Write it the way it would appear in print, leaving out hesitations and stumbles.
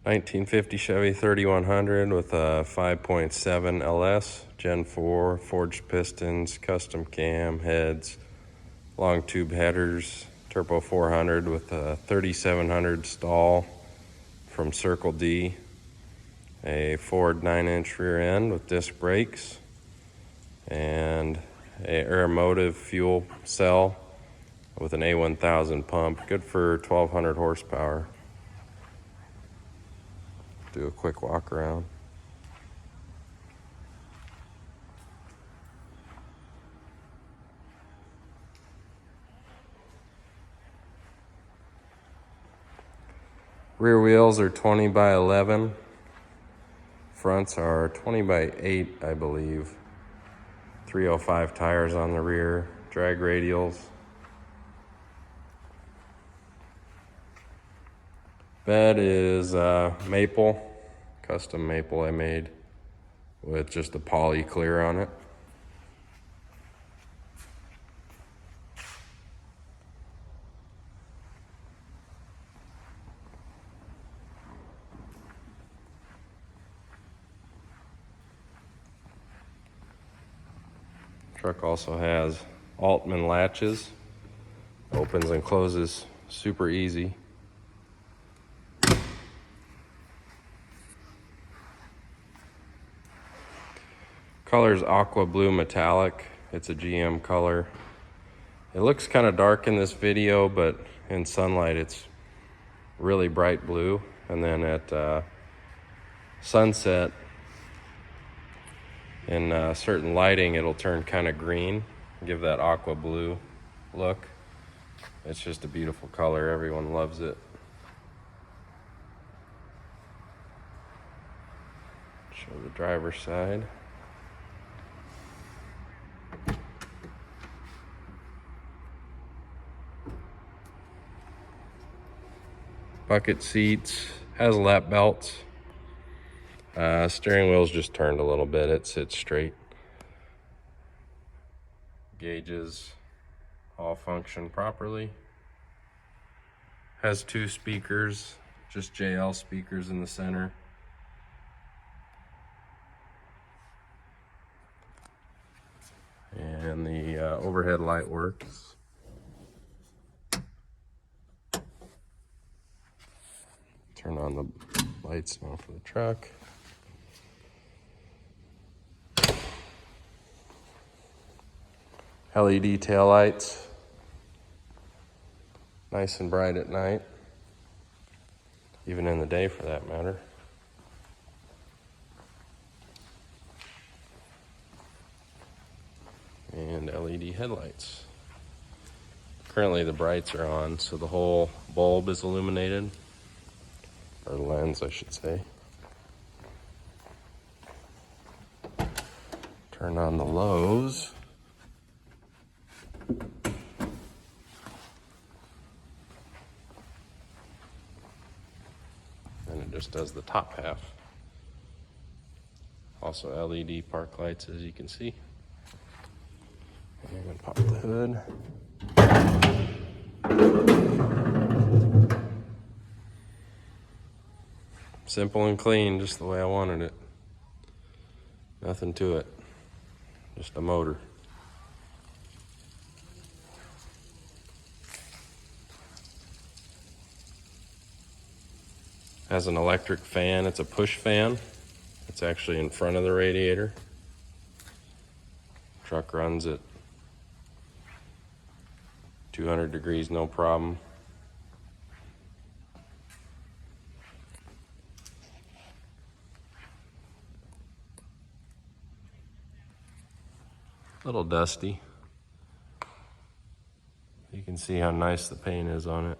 1950 Chevy 3100 with a 5.7 LS, Gen 4, forged pistons, custom cam, heads, long tube headers, Turbo 400 with a 3700 stall from Circle D, a Ford 9-inch rear end with disc brakes, and a Aeromotive fuel cell with an A1000 pump, good for 1200 horsepower. Do a quick walk around. Rear wheels are 20 by 11. Fronts are 20 by 8, I believe. 305 tires on the rear, drag radials. Bed is maple, custom maple I made with just a poly clear on it. Truck also has Altman latches, opens and closes super easy. Color's aqua blue metallic. It's a GM color. It looks kind of dark in this video, but in sunlight it's really bright blue. And then at sunset, in certain lighting, it'll turn kind of green, give that aqua blue look. It's just a beautiful color. Everyone loves it. Show the driver's side. Bucket seats, has lap belts. Steering wheel's just turned a little bit. It sits straight. Gauges all function properly. Has 2 speakers, just JL speakers in the center. And the overhead light works. Turn on the lights now for the truck. LED taillights. Nice and bright at night. Even in the day for that matter. And LED headlights. Currently the brights are on, so the whole bulb is illuminated. Or lens, I should say. Turn on the lows. And it just does the top half. Also LED park lights, as you can see. And I'm gonna pop the hood. Simple and clean, just the way I wanted it. Nothing to it, just a motor. Has an electric fan, it's a push fan. It's actually in front of the radiator. Truck runs at 200 degrees, no problem. A little dusty. You can see how nice the paint is on it.